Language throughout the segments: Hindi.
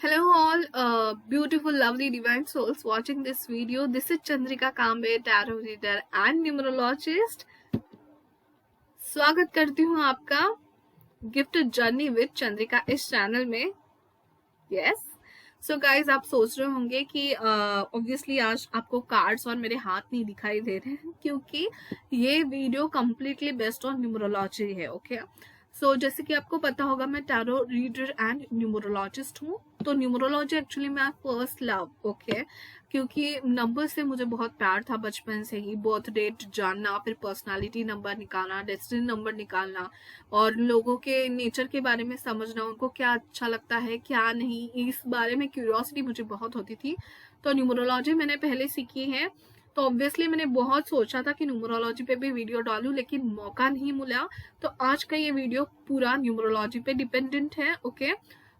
Hello all beautiful lovely divine souls watching this video. This is Chandrika Kambe, tarot reader and numerologist. स्वागत करती हूँ आपका गिफ्ट जर्नी विद चंद्रिका इस चैनल में. यस सो गाइज, आप सोच रहे होंगे कि ऑब्वियसली आज आपको कार्ड्स और मेरे हाथ नहीं दिखाई दे रहे हैं क्योंकि ये video completely based on numerology है. ओके सो जैसे कि आपको पता होगा मैं टैरो रीडर एंड न्यूमरोलॉजिस्ट हूँ. तो numerology actually my first love. Okay क्योंकि नंबर से मुझे बहुत प्यार था बचपन से ही. बर्थ डेट जानना, फिर पर्सनालिटी नंबर निकालना, डेस्टिनी नंबर निकालना और लोगों के नेचर के बारे में समझना, उनको क्या अच्छा लगता है क्या नहीं, इस बारे में क्यूरियोसिटी मुझे बहुत होती थी. तो न्यूमरोलॉजी मैंने पहले सीखी है. तो ऑब्वियसली मैंने बहुत सोचा था कि न्यूमरोलॉजी पे भी वीडियो डालूं लेकिन मौका नहीं मिला. तो आज का ये वीडियो पूरा न्यूमरोलॉजी पे डिपेंडेंट है. ओके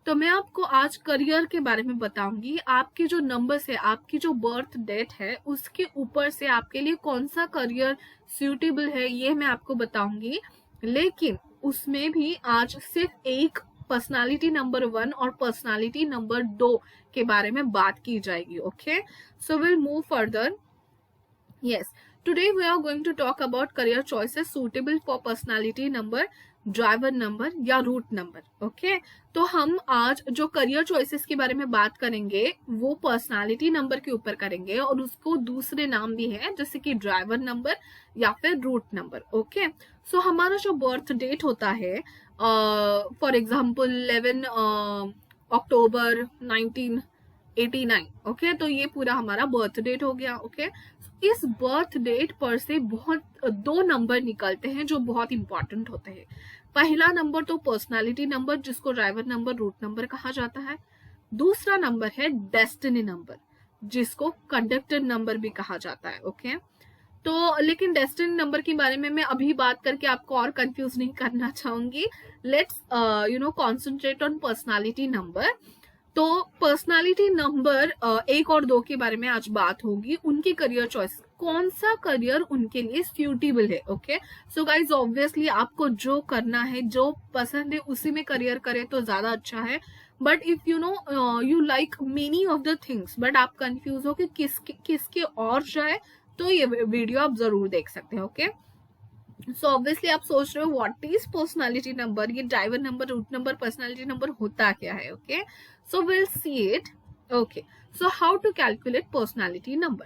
तो मैं आपको आज करियर के बारे में बताऊंगी. आपके जो नंबर्स है, आपकी जो बर्थ डेट है, उसके ऊपर से आपके लिए कौन सा करियर सूटेबल है ये मैं आपको बताऊंगी. लेकिन उसमें भी आज सिर्फ एक पर्सनालिटी नंबर 1 और पर्सनालिटी नंबर 2 के बारे में बात की जाएगी. Okay so will move further. Yes, today we are going to talk about career choices suitable for personality number, driver number या रूट नंबर. ओके तो हम आज जो करियर चॉइसेस के बारे में बात करेंगे वो पर्सनालिटी नंबर के ऊपर करेंगे और उसको दूसरे नाम भी है जैसे कि ड्राइवर नंबर या फिर रूट नंबर. ओके सो हमारा जो बर्थ डेट होता है फॉर एग्जाम्पल 11 अक्टूबर 1989. ओके तो ये पूरा हमारा बर्थ डेट हो गया. ओके इस बर्थ डेट पर से बहुत दो नंबर निकलते हैं जो बहुत इंपॉर्टेंट होते हैं. पहला नंबर तो पर्सनालिटी नंबर जिसको ड्राइवर नंबर, रूट नंबर कहा जाता है. दूसरा नंबर है डेस्टिनी नंबर जिसको कंडक्टर नंबर भी कहा जाता है. ओके तो लेकिन डेस्टिनी नंबर के बारे में मैं अभी बात करके आपको और कंफ्यूज नहीं करना चाहूंगी. Let's concentrate on personality number. तो पर्सनालिटी नंबर 1 और 2 के बारे में आज बात होगी. उनकी करियर चॉइस, कौन सा करियर उनके लिए सूटेबल है. ओके सो गाइज ऑब्वियसली आपको जो करना है, जो पसंद है उसी में करियर करें तो ज्यादा अच्छा है. But if you know you like many of the things but आप कंफ्यूज हो कि किसके और जाए तो ये वीडियो आप जरूर देख सकते हैं. ओके सो ऑब्वियसली आप सोच रहे हो व्हाट इज पर्सनालिटी नंबर, ये driver number, root number, personality number होता क्या है. Okay so will see it. Okay so how to calculate personality number.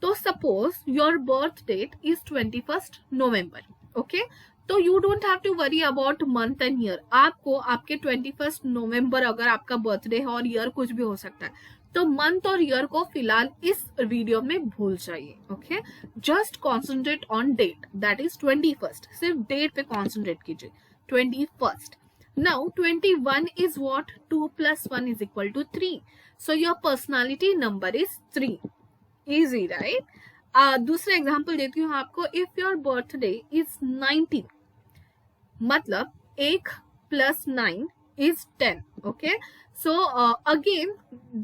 तो suppose your birth date is 21 November. Okay तो you don't have to worry about month and year. आपको आपके 21 नवंबर अगर आपका बर्थडे है और ईयर कुछ भी हो सकता है तो मंथ और ईयर को फिलहाल इस वीडियो में भूल जाइए. Okay just concentrate on date, that is 21. सिर्फ डेट पे कॉन्सेंट्रेट कीजिए. 21. Now 21 is what? 2 + 1 = 3. So your personality number is 3. Easy right. दूसरा एग्जाम्पल देती हूँ आपको. इफ योर बर्थडे इज 19 मतलब 1 + 9 is 10. ओके सो अगेन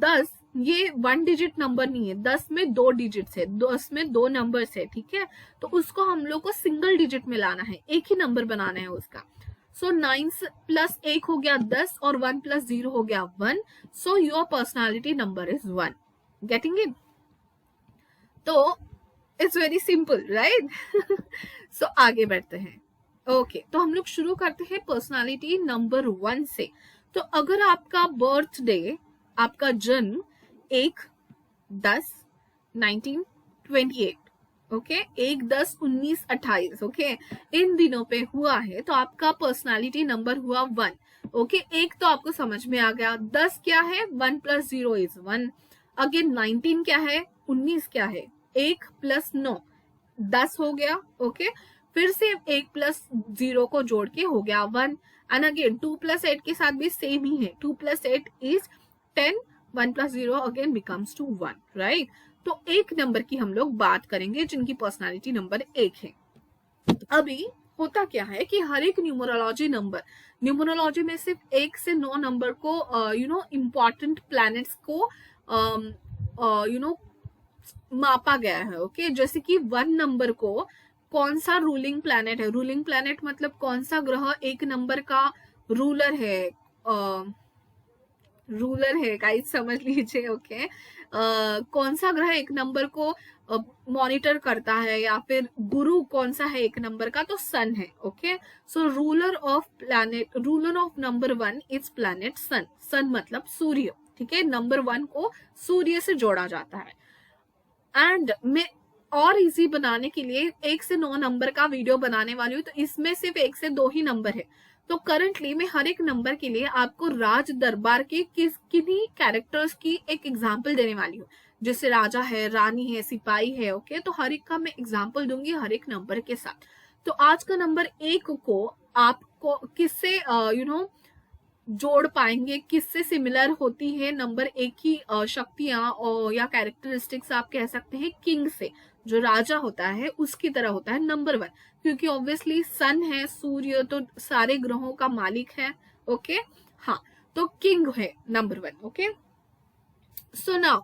10 ये 1 डिजिट नंबर नहीं है. 10 में 2 डिजिट्स है, 10 में 2 नंबर्स है. ठीक है तो उसको हम लोग को सिंगल डिजिट में लाना है, एक ही नंबर बनाना है उसका. सो 9 + 1 हो गया 10 और 1 + 0 हो गया 1. सो your personality number is 1. Getting it? तो इट्स वेरी सिंपल राइट. सो आगे बढ़ते हैं. ओके तो हम लोग शुरू करते हैं पर्सनालिटी नंबर 1 से. तो अगर आपका बर्थडे, आपका जन्म 1/10/1928 ओके 1/10/1928 ओके इन दिनों पे हुआ है तो आपका पर्सनालिटी नंबर हुआ 1. ओके एक तो आपको समझ में आ गया. 10 क्या है? 1 + 0 is 1. अगेन 19 क्या है? 19 क्या है? 1 + 9 10 हो गया. ओके फिर से 1 + 0 को जोड़ के हो गया 1. एंड अगेन 2 + 8 के साथ भी सेम ही है. 2 + 8 is 10. 1 + 0 again becomes to 1 right. तो एक नंबर की हम लोग बात करेंगे जिनकी पर्सनालिटी नंबर 1 है. अभी होता क्या है कि हर एक न्यूमरोलॉजी में सिर्फ 1 से 9 नंबर को इम्पॉर्टेंट प्लैनेट्स को मापा गया है. ओके जैसे कि 1 नंबर को कौन सा रूलिंग प्लैनेट है. रूलिंग प्लैनेट मतलब कौन सा ग्रह एक नंबर का रूलर है. रूलर है गाइस, समझ लीजिए। ओके, कौन सा ग्रह एक नंबर को मॉनिटर करता है, या फिर गुरु कौन सा है एक नंबर का, तो सन है। Okay, so ruler of number 1 is planet sun. Sun मतलब सूर्य, ठीक है। नंबर 1 को सूर्य से जोड़ा जाता है। एंड मैं और इजी बनाने के लिए 1 से 9 नंबर का वीडियो बनाने वाली हूँ, तो इसमें सिर्फ 1 से 2 ही नंबर है। तो करंटली मैं हर एक नंबर के लिए आपको राज दरबार के किन्हीं कैरेक्टर्स की एक एग्जाम्पल देने वाली हूँ, जैसे राजा है, रानी है, सिपाही है। ओके, तो हर एक का मैं एग्जाम्पल दूंगी हर एक नंबर के साथ। तो आज का नंबर 1 को आपको किससे जोड़ पाएंगे, किससे सिमिलर होती है नंबर 1 की शक्तियां या कैरेक्टरिस्टिक्स, आप कह सकते हैं किंग से, जो राजा होता है उसकी तरह होता है नंबर 1, क्योंकि ऑब्वियसली सन है, सूर्य तो सारे ग्रहों का मालिक है। ओके, हाँ, तो किंग है नंबर 1। ओके, सो नाउ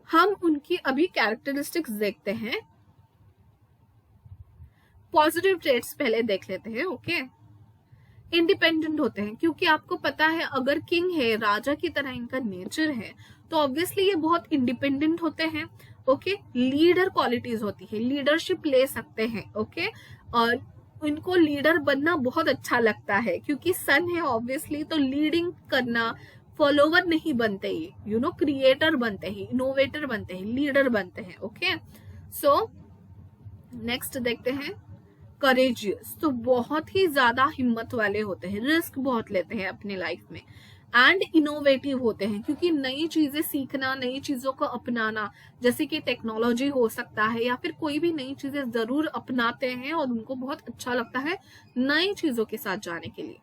हम उनकी अभी कैरेक्टरिस्टिक्स देखते हैं। पॉजिटिव ट्रेट्स पहले देख लेते हैं। ओके, इंडिपेंडेंट होते हैं, क्योंकि आपको पता है अगर किंग है, राजा की तरह इनका नेचर है, तो ऑब्वियसली ये बहुत इंडिपेंडेंट होते हैं। ओके, लीडर क्वालिटीज होती है, लीडरशिप ले सकते हैं। ओके, और इनको लीडर बनना बहुत अच्छा लगता है, क्योंकि सन है ऑब्वियसली, तो लीडिंग करना, फॉलोवर नहीं बनते ही, क्रिएटर बनते हैं, इनोवेटर बनते हैं, लीडर बनते हैं। ओके, सो नेक्स्ट देखते हैं करेजियस। तो बहुत ही ज्यादा हिम्मत वाले होते हैं, रिस्क बहुत लेते हैं अपनी लाइफ में, एंड इनोवेटिव होते हैं, क्योंकि नई चीजें सीखना, नई चीजों को अपनाना, जैसे कि टेक्नोलॉजी हो सकता है या फिर कोई भी नई चीजें जरूर अपनाते हैं और उनको बहुत अच्छा लगता है नई चीजों के साथ जाने के लिए।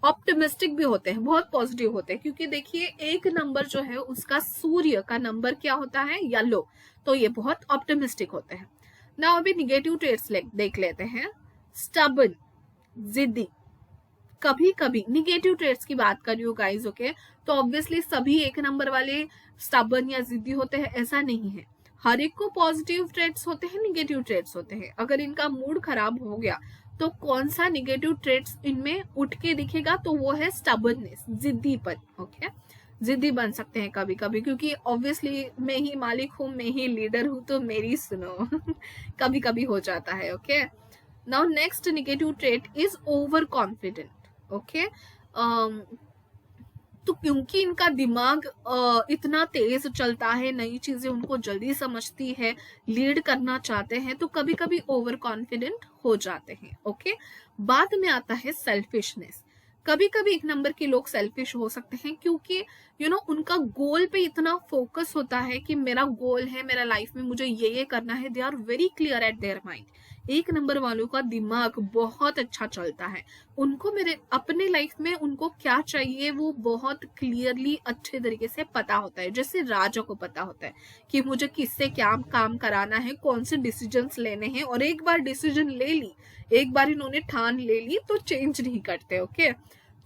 ऑप्टिमिस्टिक भी होते हैं, बहुत पॉजिटिव होते हैं, क्योंकि देखिए एक नंबर जो है उसका सूर्य का नंबर क्या होता है, येलो, तो ये बहुत ऑप्टिमिस्टिक होते हैं। ना अभी निगेटिव ट्रेट्स देख लेते हैं। स्टबन, जिद्दी, कभी कभी निगेटिव ट्रेट्स की बात कर रही हूँ गाइज। ओके, तो ऑब्वियसली सभी एक नंबर वाले स्टबन या जिद्दी होते हैं ऐसा नहीं है, हर एक को पॉजिटिव ट्रेट्स होते हैं, निगेटिव ट्रेट्स होते हैं। अगर इनका मूड खराब हो गया तो कौन सा निगेटिव ट्रेट्स इनमें उठ के दिखेगा, तो वो है स्टबननेस, जिद्दीपन। ओके, जिद्दी बन सकते हैं कभी कभी, क्योंकि ऑब्वियसली मैं ही मालिक हूँ, मैं ही लीडर हूँ, तो मेरी सुनो कभी कभी हो जाता है। Okay, now next negative trait is over confident. Okay, तो क्योंकि इनका दिमाग इतना तेज चलता है, नई चीजें उनको जल्दी समझती है, लीड करना चाहते हैं, तो कभी कभी ओवर कॉन्फिडेंट हो जाते हैं। ओके, बाद में आता है सेल्फिशनेस। कभी कभी एक नंबर के लोग सेल्फिश हो सकते हैं, क्योंकि उनका गोल पे इतना फोकस होता है कि मेरा गोल है, मेरा लाइफ में मुझे ये करना है। They are very clear at their mind. एक नंबर वालों का दिमाग बहुत अच्छा चलता है, उनको मेरे अपने लाइफ में उनको क्या चाहिए वो बहुत क्लियरली अच्छे तरीके से पता होता है। जैसे राजा को पता होता है कि मुझे किससे क्या काम कराना है, कौन से डिसीजंस लेने हैं, और एक बार डिसीजन ले ली, एक बार इन्होंने ठान ले ली तो चेंज नहीं करते। ओके,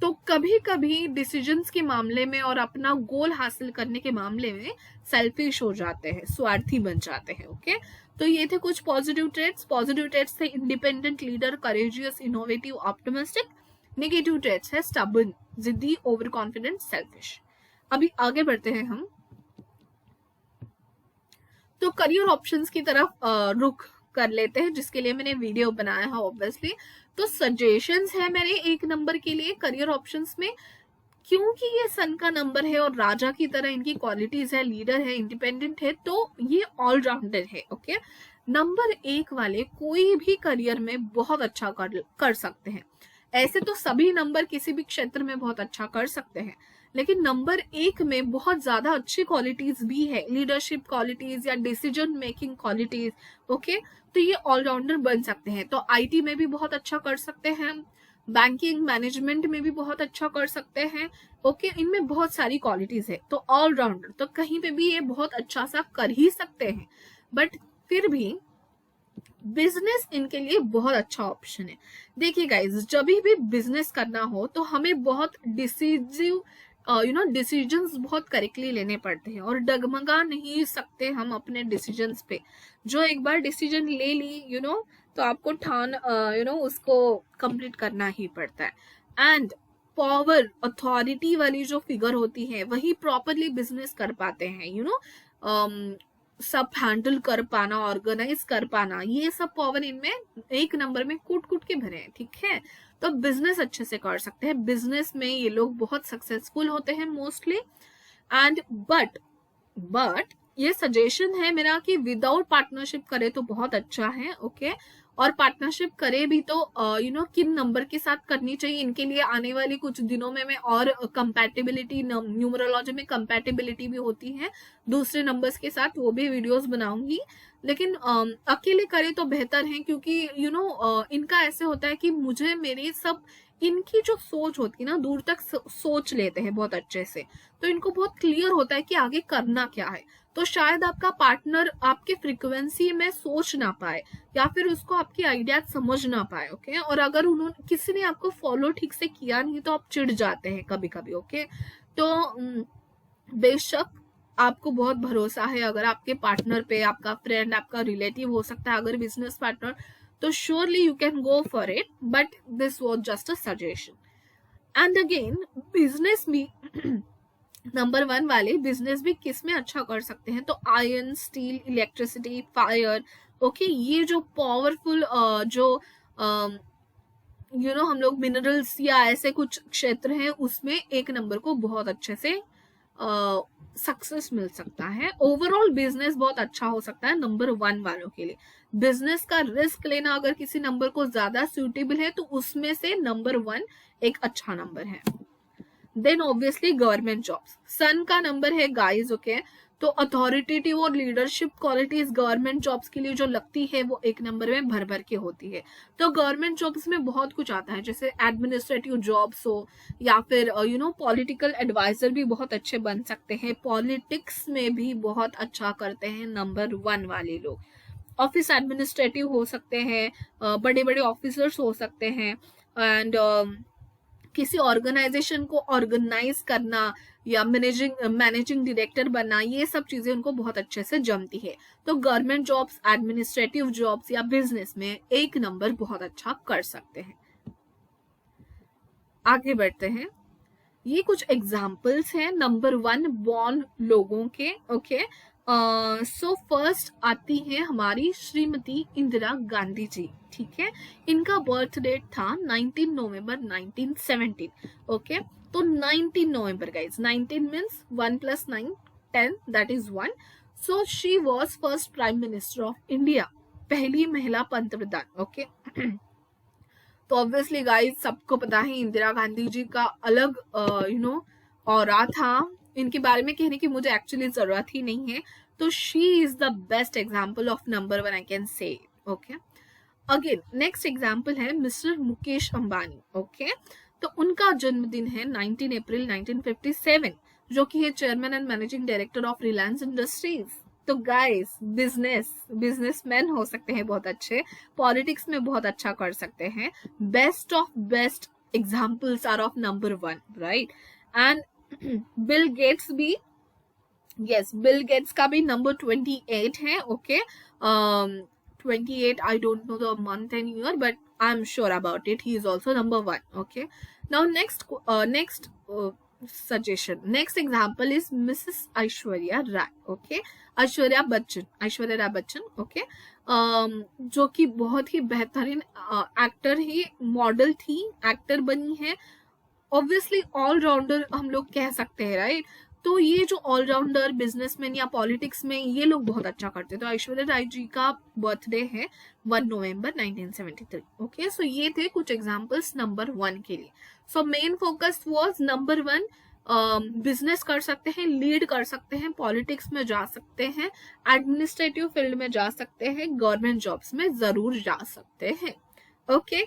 तो कभी कभी डिसीजंस के मामले में और अपना गोल हासिल करने के मामले में सेल्फिश हो जाते हैं, स्वार्थी बन जाते हैं। ओके, तो ये थे कुछ पॉजिटिव ट्रेट्स। पॉजिटिव ट्रेट्स थे independent, leader, courageous, innovative, optimistic. Negative traits है स्टबर्न, जिद्दी, ओवर कॉन्फिडेंट, सेल्फिश। अभी आगे बढ़ते हैं हम, तो करियर ऑप्शंस की तरफ रुख कर लेते हैं, जिसके लिए मैंने वीडियो बनाया है ऑब्वियसली। तो सजेशंस है मेरे एक नंबर के लिए करियर ऑप्शंस में, क्योंकि ये सन का नंबर है और राजा की तरह इनकी क्वालिटीज है, लीडर है, इंडिपेंडेंट है, तो ये ऑलराउंडर है। ओके, नंबर 1 वाले कोई भी करियर में बहुत अच्छा कर सकते हैं। ऐसे तो सभी नंबर किसी भी क्षेत्र में बहुत अच्छा कर सकते हैं, लेकिन नंबर 1 में बहुत ज्यादा अच्छी क्वालिटीज भी है, लीडरशिप क्वालिटीज या डिसीजन मेकिंग क्वालिटीज। ओके, तो ये ऑलराउंडर बन सकते हैं। तो आईटी में भी बहुत अच्छा कर सकते हैं, बैंकिंग मैनेजमेंट में भी बहुत अच्छा कर सकते हैं। ओके, इनमें बहुत सारी क्वालिटीज है, तो ऑलराउंडर, तो कहीं पे भी ये बहुत अच्छा सा कर ही सकते हैं। बट फिर भी बिजनेस इनके लिए बहुत अच्छा ऑप्शन है। देखिए गाइज, जब भी बिजनेस करना हो तो हमें बहुत डिसीजिव डिसीजंस बहुत करेक्टली लेने पड़ते हैं, और डगमगा नहीं सकते हम अपने डिसीजंस पे। जो एक बार डिसीजन ले ली तो आपको ठान उसको कंप्लीट करना ही पड़ता है। एंड पावर अथॉरिटी वाली जो फिगर होती है वही प्रॉपरली बिजनेस कर पाते हैं, सब हैंडल कर पाना, ऑर्गेनाइज कर पाना, ये सब पावर इनमें एक नंबर में कूट कूट के भरे हैं, ठीक है। तो बिजनेस अच्छे से कर सकते हैं, बिजनेस में ये लोग बहुत सक्सेसफुल होते हैं मोस्टली। एंड बट ये सजेशन है मेरा कि विदाउट पार्टनरशिप करे तो बहुत अच्छा है, ओके। और पार्टनरशिप करे भी तो किन नंबर के साथ करनी चाहिए, इनके लिए आने वाली कुछ दिनों में मैं और कंपैटिबिलिटी, न्यूमरोलॉजी में कंपैटिबिलिटी भी होती है दूसरे नंबर्स के साथ, वो भी वीडियोस बनाऊंगी। लेकिन अकेले करे तो बेहतर है, क्योंकि इनका ऐसे होता है कि मुझे मेरे सब, इनकी जो सोच होती है ना, दूर तक सोच लेते हैं बहुत अच्छे से, तो इनको बहुत क्लियर होता है कि आगे करना क्या है। तो शायद आपका पार्टनर आपके फ्रीक्वेंसी में सोच ना पाए, या फिर उसको आपकी आइडिया समझ ना पाए, ओके। और अगर उन्होंने, किसी ने आपको फॉलो ठीक से किया नहीं तो आप चिढ़ जाते हैं कभी कभी, ओके। तो बेशक आपको बहुत भरोसा है अगर आपके पार्टनर पे, आपका फ्रेंड, आपका रिलेटिव हो सकता है अगर बिजनेस पार्टनर, तो surely you can go for it, but this was just a suggestion. And again business भी नंबर 1 वाले बिजनेस भी किस में अच्छा कर सकते हैं, तो iron, steel, electricity, fire, okay. ये जो पावरफुल हम लोग मिनरल्स या ऐसे कुछ क्षेत्र हैं, उसमें एक नंबर को बहुत अच्छे से सक्सेस मिल सकता है। ओवरऑल बिजनेस बहुत अच्छा हो सकता है नंबर 1 वालों के लिए। बिजनेस का रिस्क लेना अगर किसी नंबर को ज्यादा सूटेबल है तो उसमें से नंबर 1 एक अच्छा नंबर है। देन ऑब्वियसली गवर्नमेंट जॉब्स, सन का नंबर है गाइस, ओके। तो अथॉरिटेटिव और लीडरशिप क्वालिटीज गवर्नमेंट जॉब्स के लिए जो लगती है वो एक नंबर में भर भर के होती है। तो गवर्नमेंट जॉब्स में बहुत कुछ आता है, जैसे एडमिनिस्ट्रेटिव जॉब्स हो, या फिर पॉलिटिकल एडवाइजर भी बहुत अच्छे बन सकते हैं, पॉलिटिक्स में भी बहुत अच्छा करते हैं नंबर 1 वाले लोग। ऑफिस एडमिनिस्ट्रेटिव हो सकते हैं, बड़े बड़े ऑफिसर्स हो सकते हैं, एंड किसी ऑर्गेनाइजेशन को ऑर्गेनाइज करना या मैनेजिंग डायरेक्टर बनना, ये सब चीजें उनको बहुत अच्छे से जमती है। तो गवर्नमेंट जॉब्स, एडमिनिस्ट्रेटिव जॉब्स या बिजनेस में एक नंबर बहुत अच्छा कर सकते हैं। आगे बढ़ते हैं, ये कुछ एग्जाम्पल्स हैं नंबर 1 बॉर्न लोगों के, ओके। सो फर्स्ट आती है हमारी श्रीमती इंदिरा गांधी जी, ठीक है। इनका बर्थ डेट था 19 नवंबर 1917, ओके। तो 19 November guys, 19 means 1 + 9 10, that is 1। So she was first prime minister of India, पहली महिला पंतप्रधान, ओके। तो ऑब्वियसली गाइज सबको पता है इंदिरा गांधी जी का अलग ऑरा था, इनके बारे में कहने की मुझे एक्चुअली जरूरत ही नहीं है। तो she is the best example of number 1 I can say, okay. Again next example है मिस्टर मुकेश अंबानी, ओके। तो उनका जन्मदिन है 19 अप्रैल 1957, जो कि है chairman and managing director of Reliance industries. तो गाइस बिजनेसमैन हो सकते हैं बहुत अच्छे, पॉलिटिक्स में बहुत अच्छा कर सकते हैं, best of best examples are of number 1, right. And Bill Gates भी, यस, बिल गेट्स का भी नंबर 28 है, okay. 28, I don't know the month and year, but I'm sure about it. He is also number 1, okay. Now next suggestion, next example is Mrs. Aishwarya Rai, okay. Aishwarya Rai Bachchan, okay. जो कि बहुत ही बेहतरीन एक्टर ही, मॉडल थी, एक्टर बनी है, ऑब्वियसली ऑलराउंडर हम लोग कह सकते हैं, राइट। तो ये जो ऑलराउंडर बिजनेसमैन या पॉलिटिक्स में ये लोग बहुत अच्छा करते हैं। तो ऐश्वर्या राय जी का बर्थडे है 1 नवंबर 1973, ओके। सो ये थे कुछ एग्जांपल्स नंबर 1 के लिए। So main focus was number 1, business कर सकते हैं, लीड कर सकते हैं, पॉलिटिक्स में जा सकते हैं, एडमिनिस्ट्रेटिव फील्ड में जा सकते हैं, गवर्नमेंट जॉब्स में जरूर जा सकते हैं, ओके।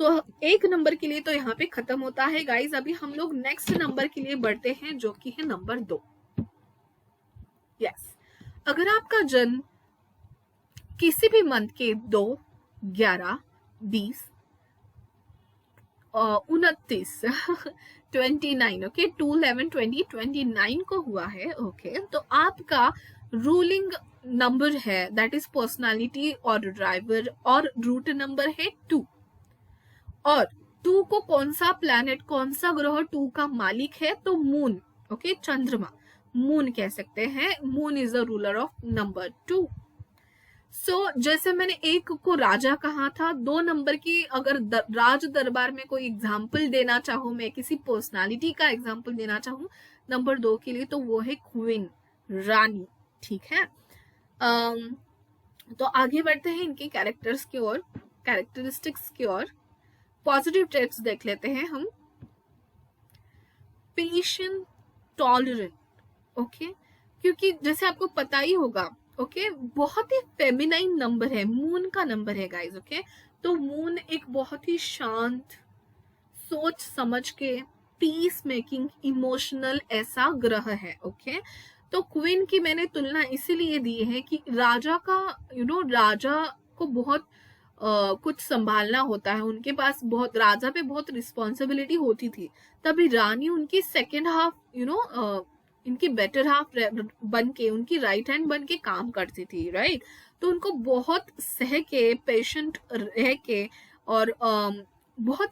सो एक नंबर के लिए तो यहाँ पे खत्म होता है गाइज। अभी हम लोग नेक्स्ट नंबर के लिए बढ़ते हैं, जो कि है नंबर 2। यस, अगर आपका जन्म किसी भी मंथ के 2, 11, 20, 29 29, ओके, 2, 11, 20, 29 को हुआ है, ओके। तो आपका रूलिंग नंबर है, दैट इज पर्सनालिटी और ड्राइवर और रूट नंबर है 2, और टू को कौन सा प्लैनेट, कौन सा ग्रह टू का मालिक है, तो मून, ओके, चंद्रमा, मून कह सकते हैं। Moon is the ruler of number 2। सो जैसे मैंने एक को राजा कहा था, 2 नंबर की अगर राज दरबार में कोई एग्जाम्पल देना चाहूँ, मैं किसी पर्सनालिटी का एग्जाम्पल देना चाहूँ नंबर 2 के लिए, तो वो है क्वीन, रानी, ठीक है। तो आगे बढ़ते हैं इनके कैरेक्टर्स की ओर, कैरेक्टरिस्टिक्स की ओर। पॉजिटिव ट्रेट्स देख लेते हैं हम। पेशेंट, टॉलरेंट, ओके, क्योंकि जैसे आपको पता ही होगा, ओके, बहुत ही फेमिनाइन नंबर है, मून का नंबर है गाइस, ओके। तो मून एक बहुत ही शांत, सोच समझ के, पीस मेकिंग, इमोशनल ऐसा ग्रह है, ओके। तो क्वीन की मैंने तुलना इसीलिए दी है कि राजा का राजा को बहुत कुछ संभालना होता है, उनके पास बहुत, राजा पे बहुत रिस्पॉन्सिबिलिटी होती थी, तभी रानी उनकी सेकेंड हाफ इनकी बेटर हाफ बन के, उनकी राइट हैंड बन के काम करती थी, राइट। तो उनको बहुत सह के, पेशेंट रह के, और बहुत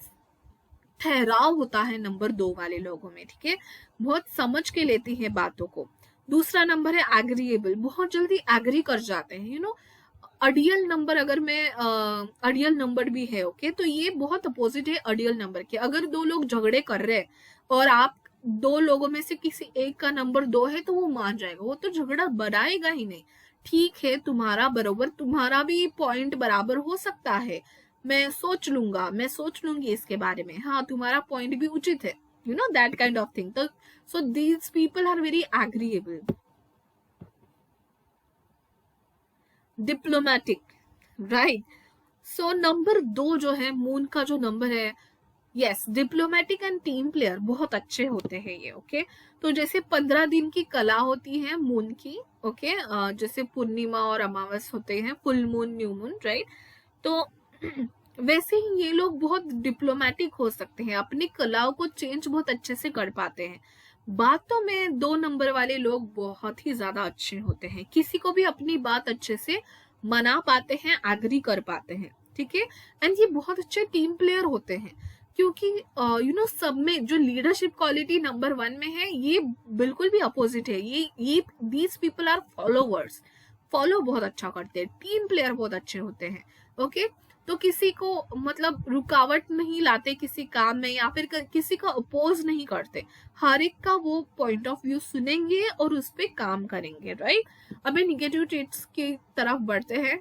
ठहराव होता है नंबर 2 वाले लोगों में, ठीक है, बहुत समझ के लेती है बातों को। दूसरा नंबर है एग्रीएबल, बहुत जल्दी एग्री कर जाते हैं, अडियल नंबर, अगर मैं अडियल नंबर भी है, ओके, तो ये बहुत अपोजिट है अडियल नंबर के। अगर 2 लोग झगड़े कर रहे हैं और आप 2 लोगों में से किसी एक का नंबर 2 है, तो वो मान जाएगा, वो तो झगड़ा बढ़ाएगा ही नहीं। ठीक है, तुम्हारा बराबर, तुम्हारा भी पॉइंट बराबर हो सकता है, मैं सोच लूंगी इसके बारे में, हाँ तुम्हारा पॉइंट भी उचित है, दैट काइंड ऑफ थिंग। तो so these people are very agreeable. Diplomatic, right. So number 2 जो है, मून का जो नंबर है, yes, diplomatic and team player बहुत अच्छे होते हैं ये, ओके। तो जैसे 15 दिन की कला होती है मून की, ओके, जैसे पूर्णिमा और अमावस होते हैं, full moon, new moon, right. तो वैसे ही ये लोग बहुत डिप्लोमेटिक हो सकते हैं, अपनी कलाओं को चेंज बहुत अच्छे से कर पाते हैं। बातों में 2 नंबर वाले लोग बहुत ही ज्यादा अच्छे होते हैं, किसी को भी अपनी बात अच्छे से मना पाते हैं, एग्री कर पाते हैं, ठीक है। एंड ये बहुत अच्छे टीम प्लेयर होते हैं, क्योंकि सब में जो लीडरशिप क्वालिटी नंबर 1 में है, ये बिल्कुल भी अपोजिट है। ये these people are followers, follow बहुत अच्छा करते हैं, टीम प्लेयर बहुत अच्छे होते हैं, ओके। तो किसी को मतलब रुकावट नहीं लाते किसी काम में, या फिर किसी को अपोज नहीं करते, हर एक का वो पॉइंट ऑफ व्यू सुनेंगे और उस पर काम करेंगे, राइट। अभी निगेटिव ट्रेट्स की तरफ बढ़ते हैं।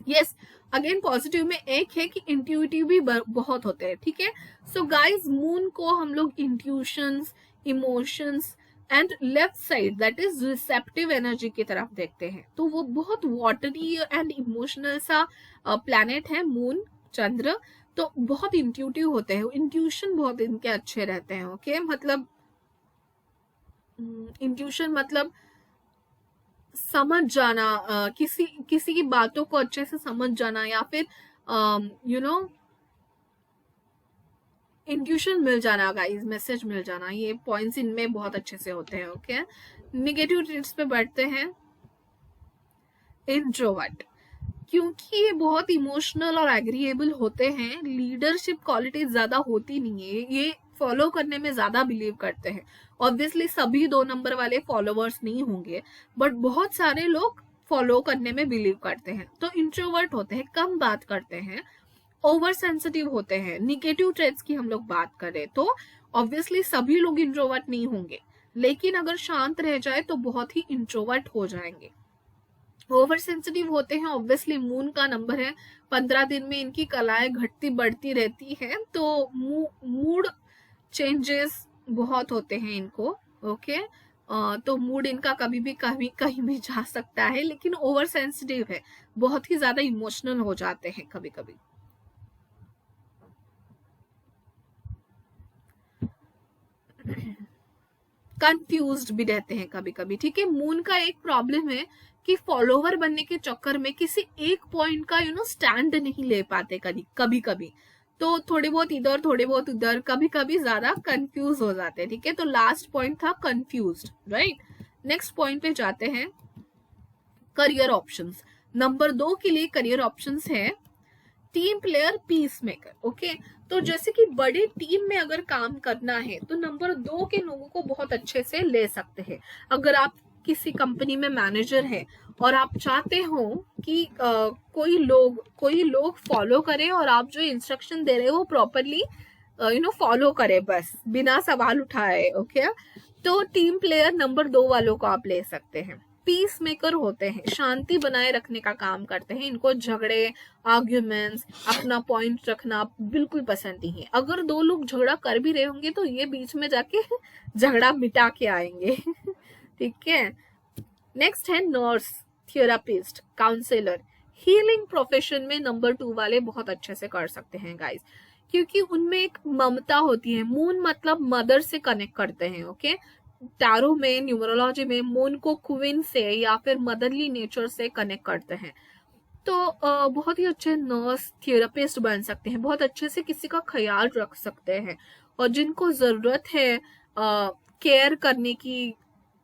यस, अगेन पॉजिटिव में एक है कि इंट्यूटिव भी बहुत होते हैं, ठीक है। सो गाइज, मून को हम लोग intuitions, emotions and left side, that is receptive energy की तरफ देखते हैं। तो वो बहुत वाटरी एंड इमोशनल सा प्लैनेट है मून, चंद्र। तो बहुत इंट्यूटिव होते हैं, इंट्यूशन बहुत इनके अच्छे रहते हैं, ओके। मतलब इंट्यूशन मतलब समझ जाना, किसी की बातों को अच्छे से समझ जाना, या फिर इंट्यूशन मिल जाना गाइस, मैसेज मिल जाना, ये पॉइंट्स इनमें बहुत अच्छे से होते हैं, ओके। नेगेटिव ट्रेट्स पे बढ़ते हैं। इंट्रोवर्ट, क्योंकि ये बहुत इमोशनल और एग्रीएबल होते हैं, लीडरशिप क्वालिटी ज्यादा होती नहीं है, ये फॉलो करने में ज्यादा बिलीव करते हैं। ऑब्वियसली सभी 2 नंबर वाले फॉलोवर्स नहीं होंगे, बट बहुत सारे लोग फॉलो करने में बिलीव करते हैं। तो इंट्रोवर्ट होते हैं, कम बात करते हैं, ओवर सेंसिटिव होते हैं। निगेटिव ट्रेट्स की हम लोग बात करें तो ऑब्वियसली सभी लोग इंट्रोवर्ट नहीं होंगे, लेकिन अगर शांत रह जाए तो बहुत ही इंट्रोवर्ट हो जाएंगे। ओवर सेंसिटिव होते हैं, ऑब्वियसली मून का नंबर है, 15 दिन में इनकी कलाएं घटती बढ़ती रहती है, तो मूड चेंजेस बहुत होते हैं इनको, ओके। तो मूड इनका कभी भी कहीं भी जा सकता है, लेकिन ओवर सेंसिटिव है, बहुत ही ज्यादा इमोशनल हो जाते हैं कभी कभी। कंफ्यूज्ड भी रहते हैं कभी कभी, ठीक है। मून का एक प्रॉब्लम है कि फॉलोवर बनने के चक्कर में किसी एक पॉइंट का स्टैंड नहीं ले पाते कभी कभी, तो थोड़े बहुत इधर थोड़े बहुत उधर, कभी कभी ज्यादा कंफ्यूज हो जाते हैं, ठीक है। तो लास्ट पॉइंट था कंफ्यूज्ड, राइट। नेक्स्ट पॉइंट पे जाते हैं, करियर ऑप्शंस। नंबर 2 के लिए करियर ऑप्शंस है team player, peace maker. Okay, तो जैसे कि बड़े टीम में अगर काम करना है तो नंबर 2 के लोगों को बहुत अच्छे से ले सकते हैं। अगर आप किसी कंपनी में मैनेजर है और आप चाहते हो कि कोई लोग फॉलो करें और आप जो इंस्ट्रक्शन दे रहे हो वो प्रॉपरली फॉलो करे, बस बिना सवाल उठाए। ओके, तो टीम प्लेयर नंबर 2 वालों को आप ले सकते हैं। पीस मेकर होते हैं, शांति बनाए रखने का काम करते हैं। इनको झगड़े, आर्ग्यूमेंट्स, अपना पॉइंट रखना बिल्कुल पसंद नहीं है। अगर 2 लोग झगड़ा कर भी रहे होंगे तो ये बीच में जाके झगड़ा मिटा के आएंगे। ठीक है। नेक्स्ट है nurse, therapist, counsellor. Healing profession में नंबर 2 वाले बहुत अच्छे से कर सकते हैं गाइस, क्योंकि उनमें एक ममता होती है। मून मतलब मदर से कनेक्ट करते हैं। ओके, टैरो में, न्यूमरोलॉजी में मून को क्वीन से या फिर मदरली नेचर से कनेक्ट करते हैं। तो बहुत ही अच्छे नर्स, थेरेपिस्ट बन सकते हैं, बहुत अच्छे से किसी का ख्याल रख सकते हैं। और जिनको जरूरत है केयर करने की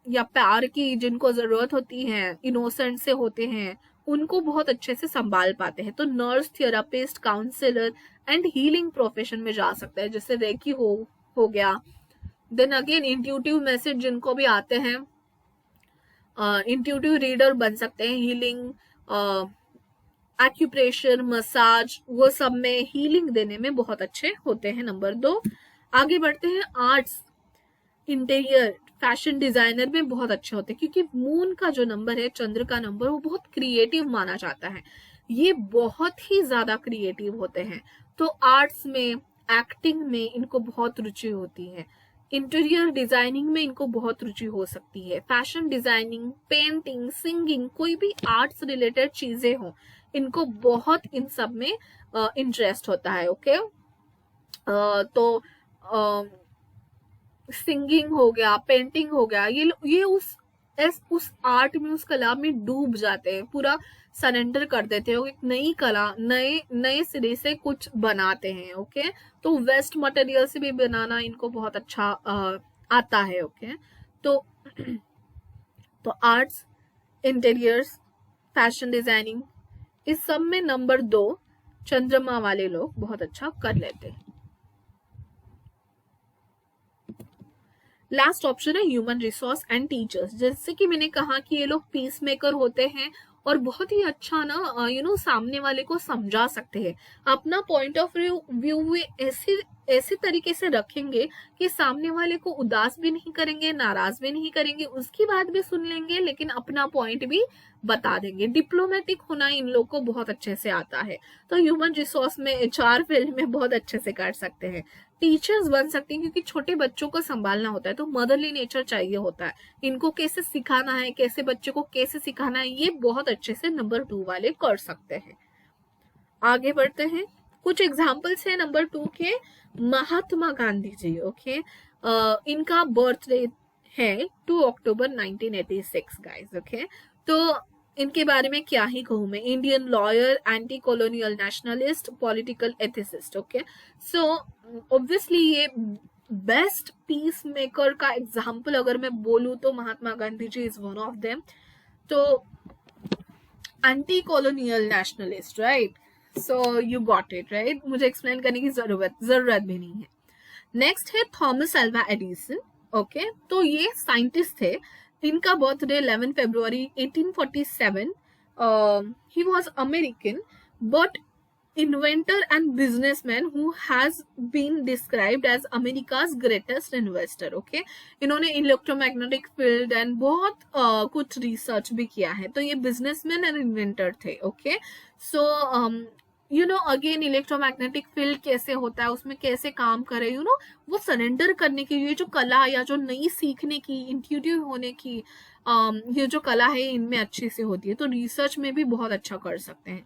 या प्यार की, जिनको जरूरत होती है, इनोसेंट से होते हैं, उनको बहुत अच्छे से संभाल पाते हैं। तो nurse, therapist, counsellor and healing profession में जा सकते हैं, जैसे रेकी हो गया। देन अगेन इंट्यूटिव मैसेज जिनको भी आते हैं, इंट्यूटिव रीडर बन सकते हैं। हीलिंग, एक्यूप्रेशर, मसाज, वो सब में हीलिंग देने में बहुत अच्छे होते हैं नंबर 2। आगे बढ़ते हैं, आर्ट्स, इंटीरियर, फैशन डिजाइनर में बहुत अच्छे होते हैं, क्योंकि मून का जो नंबर है, चंद्र का नंबर, वो बहुत क्रिएटिव माना जाता है। ये बहुत ही ज्यादा क्रिएटिव होते हैं। तो आर्ट्स में, एक्टिंग में इनको बहुत रुचि होती है। इंटीरियर डिजाइनिंग में इनको बहुत रुचि हो सकती है। फैशन डिजाइनिंग, पेंटिंग, सिंगिंग, कोई भी आर्ट्स रिलेटेड चीजें हो, इनको बहुत इन सब में इंटरेस्ट होता है। ओके, तो सिंगिंग हो गया, पेंटिंग हो गया, ये उस आर्ट में, उस कला में डूब जाते हैं, पूरा सरेंडर कर देते हैं। एक नई कला, नए सिरे से कुछ बनाते हैं। ओके, तो वेस्ट मटेरियल से भी बनाना इनको बहुत अच्छा आता है। ओके, तो आर्ट्स, इंटीरियर्स, फैशन डिजाइनिंग, इस सब में नंबर 2 चंद्रमा वाले लोग बहुत अच्छा कर लेते हैं। लास्ट ऑप्शन है ह्यूमन रिसोर्स एंड टीचर्स। जैसे कि मैंने कहा कि ये लोग पीस मेकर होते हैं और बहुत ही अच्छा ना सामने वाले को समझा सकते हैं। अपना पॉइंट ऑफ व्यू ऐसे तरीके से रखेंगे कि सामने वाले को उदास भी नहीं करेंगे, नाराज भी नहीं करेंगे, उसकी बात भी सुन लेंगे, लेकिन अपना पॉइंट भी बता देंगे। डिप्लोमेटिक होना इन लोग को बहुत अच्छे से आता है। तो ह्यूमन रिसोर्स में, HR फील्ड में बहुत अच्छे से कर सकते हैं। टीचर्स बन सकते हैं, क्योंकि छोटे बच्चों को संभालना होता है, तो मदरली नेचर चाहिए होता है। इनको कैसे सिखाना है, कैसे बच्चे को कैसे सिखाना है, ये बहुत अच्छे से नंबर 2 वाले कर सकते हैं। आगे बढ़ते हैं, कुछ एग्जाम्पल्स है नंबर 2 के। महात्मा गांधी जी। ओके, इनका बर्थडे है 2 अक्टूबर 1986 गाइस। ओके, तो इनके बारे में क्या ही कहूं मैं। Indian lawyer, anti colonial nationalist, political atheist. Okay, so obviously ये बेस्ट पीस मेकर का एग्जाम्पल अगर मैं बोलूं तो Mahatma Gandhi ji is one of them. तो anti colonial nationalist, right? So you got it, right? मुझे एक्सप्लेन करने की जरूरत भी नहीं है। नेक्स्ट है थॉमस अल्वा एडिसन। ओके, तो ये साइंटिस्ट थे। इनका birthday 11 February 1847। He was American but inventor and businessman who has been described as America's greatest investor. Okay, इन्होंने इलेक्ट्रोमैग्नेटिक फील्ड एंड बहुत कुछ रिसर्च भी किया है। तो ये बिजनेसमैन एंड इन्वेंटर थे। Okay, so again electromagnetic field कैसे होता है, उसमें कैसे काम करे, वो सरेंडर करने की, ये जो कला या जो नई सीखने की, इंट्यूटिव होने की ये जो कला है, इनमें अच्छी से होती है। तो रिसर्च में भी बहुत अच्छा कर सकते हैं।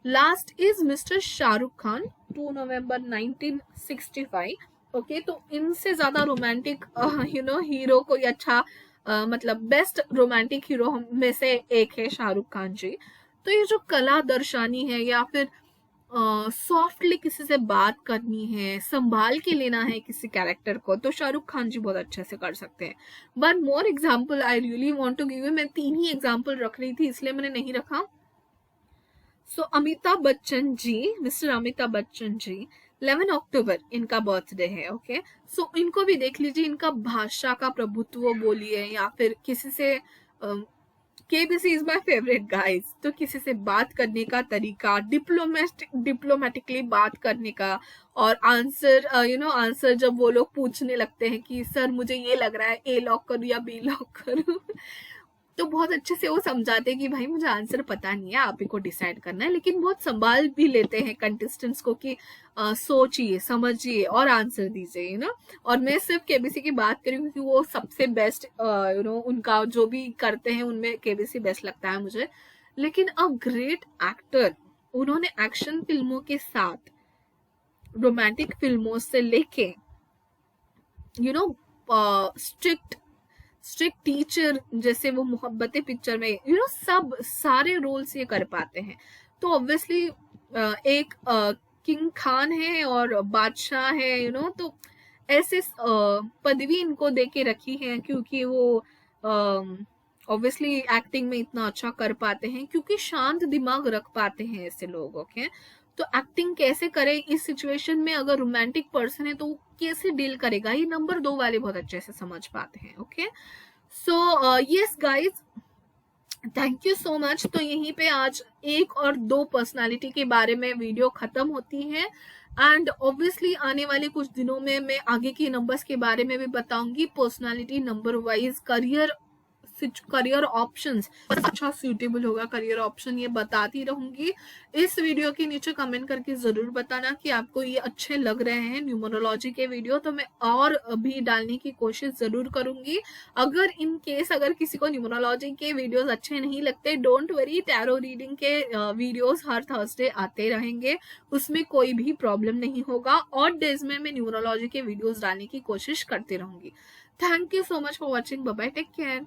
Last is mister Shahrukh Khan, 2 November 1965। Okay, तो इनसे ज्यादा रोमांटिक हीरो कोई अच्छा मतलब बेस्ट रोमांटिक हीरो में से एक है शाहरुख खान जी। तो ये जो कला दर्शानी है या फिर सॉफ्टली किसी से बात करनी है, संभाल के लेना है किसी कैरेक्टर को, तो शाहरुख खान जी बहुत अच्छे से कर सकते हैं। One more example I really want to give you. मैं 3 ही एग्जाम्पल रख रही थी, इसलिए मैंने नहीं रखा। सो अमिताभ बच्चन जी, मिस्टर अमिताभ बच्चन जी, 11 अक्टूबर इनका बर्थडे है। ओके, सो इनको भी देख लीजिए, इनका भाषा का प्रभुत्व बोलिए या फिर किसी से KBC is my favourite guys, तो किसी से बात करने का तरीका, डिप्लोमेटिकली बात करने का, और आंसर आंसर जब वो लोग पूछने लगते हैं कि सर मुझे ये लग रहा है, ए लॉक करूं या बी लॉक करूं तो बहुत अच्छे से वो समझाते हैं कि भाई मुझे आंसर पता नहीं है, आप ही को डिसाइड करना है, लेकिन बहुत संभाल भी लेते हैं कंटेस्टेंट्स को कि सोचिए, समझिए और आंसर दीजिए, और मैं सिर्फ केबीसी की बात करूँ क्योंकि वो सबसे बेस्ट उनका जो भी करते हैं उनमें केबीसी बेस्ट लगता है मुझे। लेकिन अ ग्रेट एक्टर, उन्होंने एक्शन फिल्मों के साथ रोमांटिक फिल्मों से लेके स्ट्रिक्ट टीचर जैसे वो मोहब्बतें पिक्चर में सब सारे रोल्स ये कर पाते हैं। तो ऑब्वियसली एक किंग खान है और बादशाह है, तो ऐसे पदवी इनको दे के रखी है क्योंकि वो ऑब्वियसली एक्टिंग में इतना अच्छा कर पाते हैं, क्योंकि शांत दिमाग रख पाते हैं ऐसे लोग। ओके, तो एक्टिंग कैसे करे इस सिचुएशन में, अगर रोमांटिक पर्सन है तो कैसे डील करेगा, ये नंबर 2 वाले बहुत अच्छे से समझ पाते हैं। Okay, so yes guys, thank you so much. तो यहीं पे आज 1 और 2 पर्सनालिटी के बारे में वीडियो खत्म होती है, एंड ऑब्वियसली आने वाले कुछ दिनों में मैं आगे की नंबर्स के बारे में भी बताऊंगी, personality number wise, career options अच्छा सूटेबल होगा करियर ऑप्शन, ये बताती रहूंगी। इस वीडियो के नीचे कमेंट करके जरूर बताना कि आपको ये अच्छे लग रहे हैं न्यूमरोलॉजी के वीडियो, तो मैं और भी डालने की कोशिश जरूर करूंगी। अगर इन केस अगर किसी को न्यूमरोलॉजी के वीडियोस अच्छे नहीं लगते, डोंट वरी, टैरो रीडिंग के वीडियोस हर थर्सडे आते रहेंगे, उसमें कोई भी प्रॉब्लम नहीं होगा, और डेज में मैं न्यूमरोलॉजी के वीडियोस डालने की कोशिश करती रहूंगी। Thank you so much for watching, bye bye, take care.